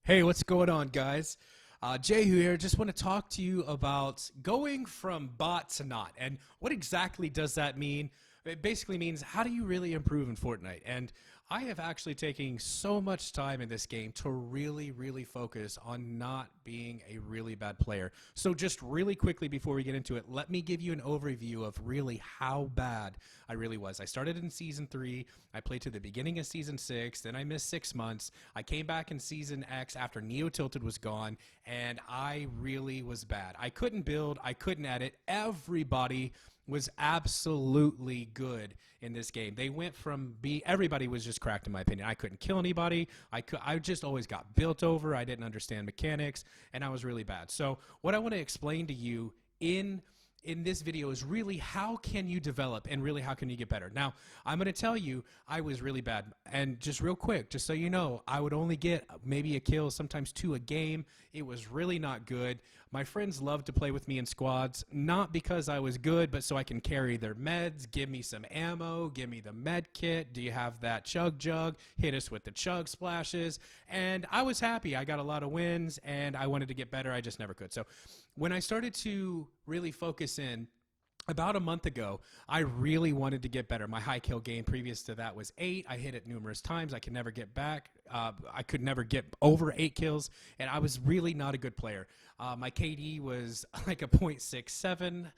Hey, what's going on, guys? Jehu here. Just want to talk to you about going from bot to not. And what exactly does that mean? It basically means how do you really improve in Fortnite? And I have actually taken so much time in this game to really focus on not being a really bad player. So just really quickly before we get into it, let me give you an overview of really how bad I really was. I started in Season 3. I played to the beginning of Season 6. Then I missed 6 months. I came back in Season X after Neo Tilted was gone, and I really was bad. I couldn't build. I couldn't edit. Everybody was absolutely good in this game. They went from everybody was just cracked in my opinion. I couldn't kill anybody. I just always got built over. I didn't understand mechanics, and I was really bad. So what I want to explain to you in this video is really how can you develop and really how can you get better. Now, I'm going to tell you I was really bad. And just real quick, just so you know, I would only get maybe a kill, sometimes 2 a game. It was really not good. My friends loved to play with me in squads, not because I was good, but so I can carry their meds, give me some ammo, give me the med kit. Do you have that chug jug? Hit us with the chug splashes. And I was happy. I got a lot of wins and I wanted to get better. I just never could. So when I started to really focus in, about a month ago, I really wanted to get better. My high kill game previous to that was 8. I hit it numerous times. I could never get back. I could never get over 8 kills, and I was really not a good player. My KD was like a .67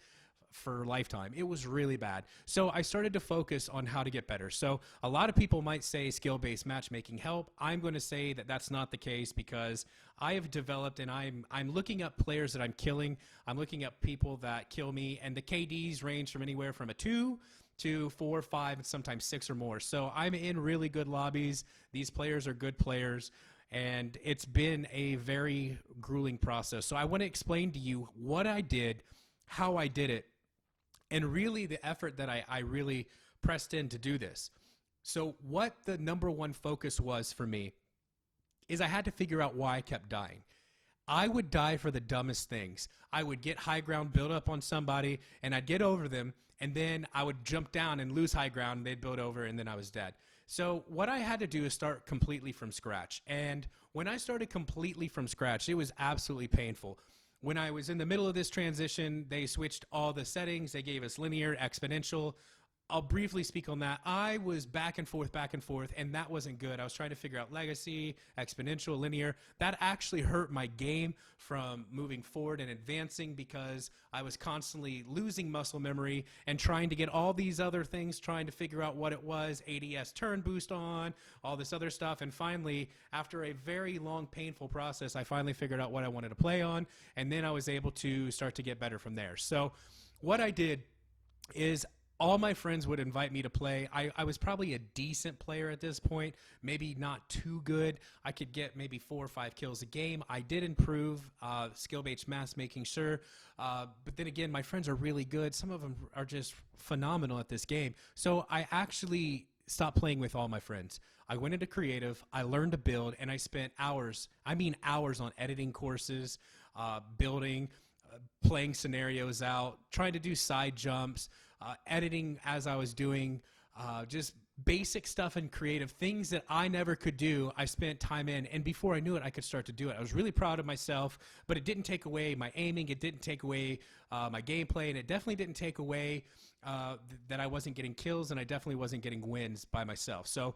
for lifetime. It was really bad. So I started to focus on how to get better. So a lot of people might say skill-based matchmaking help. I'm going to say that that's not the case because I have developed and I'm looking up players that I'm killing. I'm looking up people that kill me, and the KDs range from anywhere from a 2 to 4, 5, and sometimes 6 or more. So I'm in really good lobbies. These players are good players, and it's been a very grueling process. So I want to explain to you what I did, how I did it, and really the effort that I really pressed in to do this. So what the number one focus was for me is I had to figure out why I kept dying. I would die for the dumbest things. I would get high ground, build up on somebody, and I'd get over them, and then I would jump down and lose high ground, and they'd build over, and then I was dead. So what I had to do is start completely from scratch. And when I started completely from scratch, it was absolutely painful. When I was in the middle of this transition, they switched all the settings. They gave us linear, exponential. I'll briefly speak on that. I was back and forth, and that wasn't good. I was trying to figure out legacy, exponential, linear. That actually hurt my game from moving forward and advancing because I was constantly losing muscle memory and trying to get all these other things, trying to figure out what it was, ADS turn boost on, all this other stuff. And finally, after a very long, painful process, I finally figured out what I wanted to play on, and then I was able to start to get better from there. So what I did is all my friends would invite me to play. I was probably a decent player at this point, maybe not too good. I could get maybe 4 or 5 kills a game. I did improve skill-based matchmaking, sure. But then again, my friends are really good. Some of them are just phenomenal at this game. So I actually stopped playing with all my friends. I went into creative, I learned to build, and I spent hours, I mean hours on editing courses, building, playing scenarios out, trying to do side jumps, editing as I was doing, just basic stuff in creative, things that I never could do. I spent time in, and before I knew it, I could start to do it. I was really proud of myself, but it didn't take away my aiming. It didn't take away my gameplay, and it definitely didn't take away that I wasn't getting kills, and I definitely wasn't getting wins by myself. So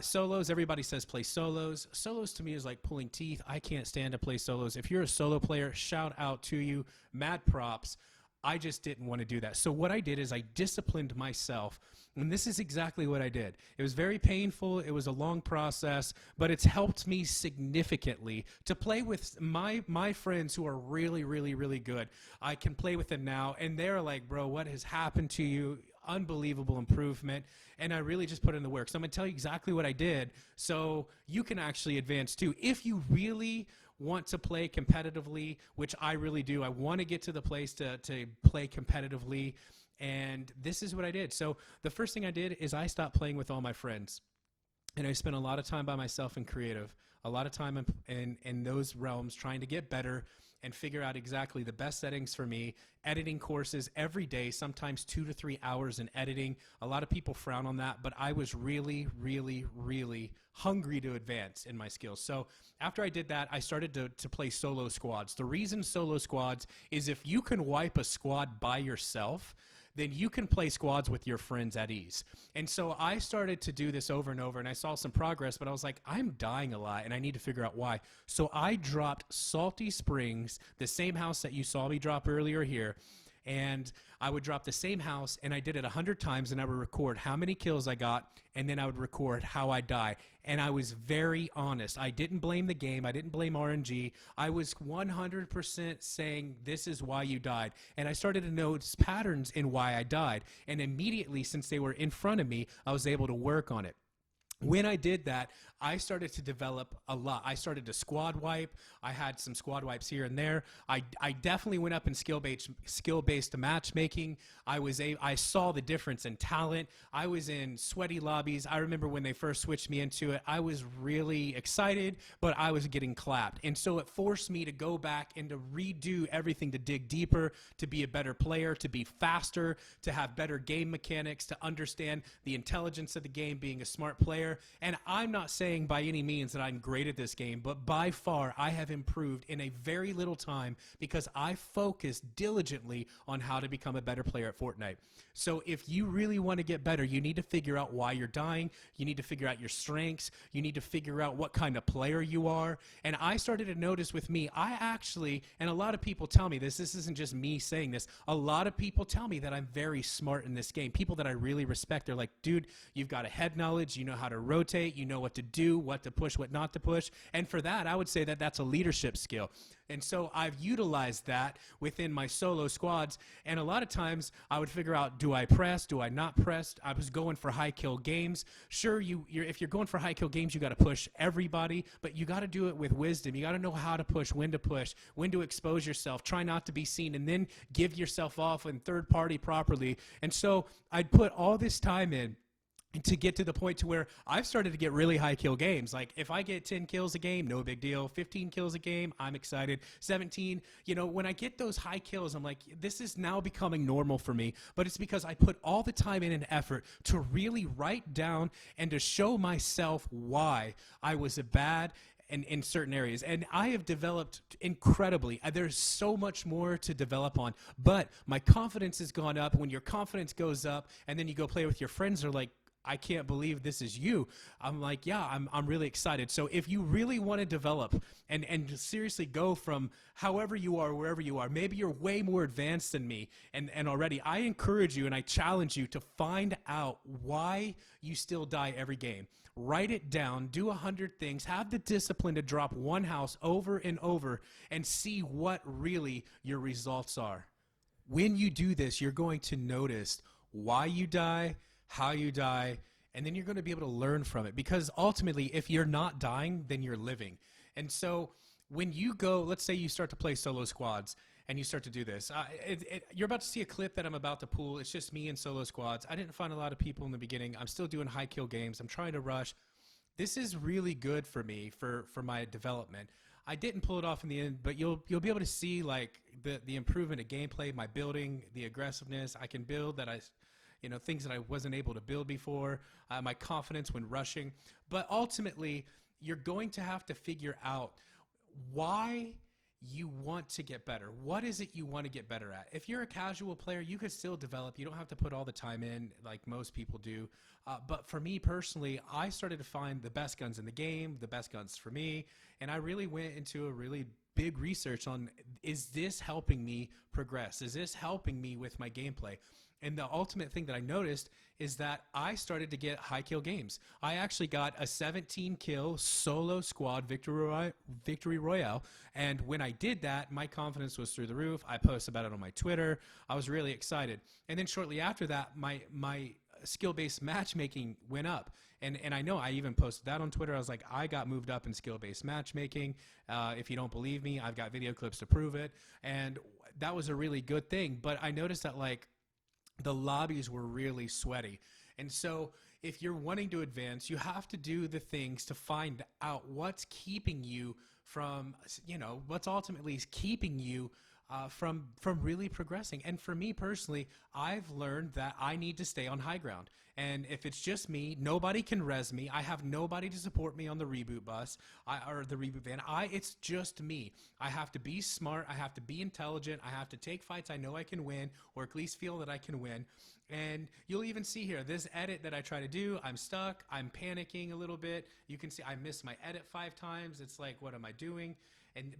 solos, everybody says play solos. Solos to me is like pulling teeth. I can't stand to play solos. If you're a solo player, shout out to you. Mad props. I just didn't want to do that. So what I did is I disciplined myself, and this is exactly what I did. It was very painful. It was a long process, but it's helped me significantly to play with my friends who are really good. I can play with them now, and they're like, bro, what has happened to you? Unbelievable improvement. And I really just put in the work. So I'm going to tell you exactly what I did so you can actually advance too. If you really want to play competitively, which I really do. I want to get to the place to play competitively, and this is what I did. So the first thing I did is I stopped playing with all my friends, and I spent a lot of time by myself in creative, a lot of time in those realms trying to get better and figure out exactly the best settings for me. Editing courses every day, sometimes 2 to 3 hours in editing. A lot of people frown on that, but I was really, really, really hungry to advance in my skills. So after I did that, I started to play solo squads. The reason solo squads is if you can wipe a squad by yourself, then you can play squads with your friends at ease. And so I started to do this over and over, and I saw some progress, but I was like, I'm dying a lot, and I need to figure out why. So I dropped Salty Springs, the same house that you saw me drop earlier here, and I would drop the same house, and I did it 100 times, and I would record how many kills I got, and then I would record how I die. And I was very honest. I didn't blame the game. I didn't blame RNG. I was 100% saying this is why you died. And I started to notice patterns in why I died. And immediately, since they were in front of me, I was able to work on it. When I did that, I started to develop a lot. I started to squad wipe. I had some squad wipes here and there. I definitely went up in skill-based matchmaking. I saw the difference in talent. I was in sweaty lobbies. I remember when they first switched me into it, I was really excited, but I was getting clapped. And so it forced me to go back and to redo everything, to dig deeper, to be a better player, to be faster, to have better game mechanics, to understand the intelligence of the game, being a smart player. And I'm not saying by any means that I'm great at this game, but by far I have improved in a very little time because I focused diligently on how to become a better player at Fortnite. So if you really want to get better, you need to figure out why you're dying. You need to figure out your strengths. You need to figure out what kind of player you are. And I started to notice with me, I actually, and a lot of people tell me this isn't just me saying this, a lot of people tell me that I'm very smart in this game. People that I really respect, they're like, dude, you've got a head knowledge, you know how to rotate, you know what to do, what to push, what not to push. And for that, I would say that that's a leadership skill. And so I've utilized that within my solo squads. And a lot of times I would figure out, do I press? Do I not press? I was going for high kill games. Sure, if you're going for high kill games, you got to push everybody, but you got to do it with wisdom. You got to know how to push, when to expose yourself, try not to be seen, and then give yourself off in third party properly. And so I'd put all this time in to get to the point to where I've started to get really high kill games. Like if I get 10 kills a game, no big deal. 15 kills a game, I'm excited. 17, when I get those high kills, I'm like, this is now becoming normal for me. But it's because I put all the time in and effort to really write down and to show myself why I was a bad in certain areas. And I have developed incredibly. There's so much more to develop on, but my confidence has gone up. When your confidence goes up and then you go play with your friends, they're like, I can't believe this is you. I'm like, yeah, I'm really excited. So if you really want to develop and seriously go from however you are, wherever you are, maybe you're way more advanced than me and already, I encourage you and I challenge you to find out why you still die every game. Write it down, do 100 things, have the discipline to drop one house over and over and see what really your results are. When you do this, you're going to notice why you die, how you die, and then you're going to be able to learn from it. Because ultimately, if you're not dying, then you're living. And so when you go, let's say you start to play solo squads, and you start to do this. You're about to see a clip that I'm about to pull. It's just me and solo squads. I didn't find a lot of people in the beginning. I'm still doing high kill games. I'm trying to rush. This is really good for me, for my development. I didn't pull it off in the end, but you'll be able to see like the improvement of gameplay, my building, the aggressiveness. I can build that things that I wasn't able to build before, my confidence when rushing. But ultimately, you're going to have to figure out why you want to get better. What is it you want to get better at? If you're a casual player, you could still develop. You don't have to put all the time in like most people do. But for me personally, I started to find the best guns in the game, the best guns for me, and I really went into a really big research on, is this helping me progress? Is this helping me with my gameplay? And the ultimate thing that I noticed is that I started to get high kill games. I actually got a 17 kill solo squad victory royale. And when I did that, my confidence was through the roof. I posted about it on my Twitter. I was really excited. And then shortly after that, my skill-based matchmaking went up. And I know I even posted that on Twitter. I was like, I got moved up in skill-based matchmaking. If you don't believe me, I've got video clips to prove it. And that was a really good thing. But I noticed that like, the lobbies were really sweaty. And so if you're wanting to advance, you have to do the things to find out what's keeping you from, what's ultimately keeping you from really progressing. And for me personally, I've learned that I need to stay on high ground. And if it's just me, nobody can res me. I have nobody to support me on the reboot bus or the reboot van. It's just me. I have to be smart. I have to be intelligent. I have to take fights I know I can win, or at least feel that I can win. And you'll even see here, this edit that I try to do, I'm stuck. I'm panicking a little bit. You can see I missed my edit 5 times. It's like, what am I doing?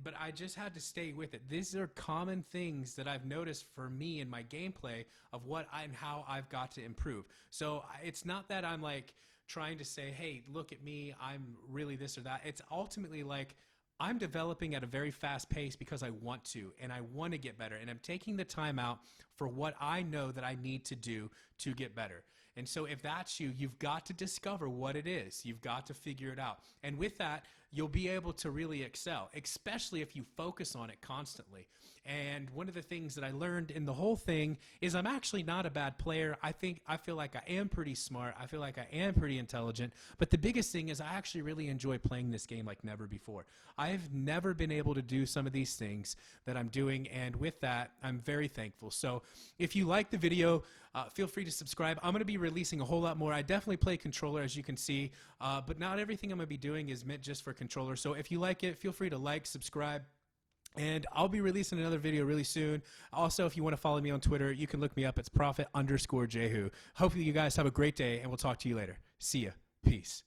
But I just had to stay with it. These are common things that I've noticed for me in my gameplay of what and how I've got to improve. So it's not that I'm like trying to say, hey, look at me, I'm really this or that. It's ultimately like I'm developing at a very fast pace because I want to, and I want to get better. And I'm taking the time out for what I know that I need to do to get better. And so if that's you, you've got to discover what it is. You've got to figure it out. And with that, you'll be able to really excel, especially if you focus on it constantly. And one of the things that I learned in the whole thing is I'm actually not a bad player. I feel like I am pretty smart. I feel like I am pretty intelligent. But the biggest thing is I actually really enjoy playing this game like never before. I've never been able to do some of these things that I'm doing. And with that, I'm very thankful. So if you like the video, feel free to subscribe. I'm going to be releasing a whole lot more. I definitely play controller, as you can see, but not everything I'm going to be doing is meant just for controller. So if you like it, feel free to like, subscribe, and I'll be releasing another video really soon. Also, if you want to follow me on Twitter, you can look me up. It's Prophet_Jehu. Hopefully you guys have a great day, and we'll talk to you later. See ya. Peace.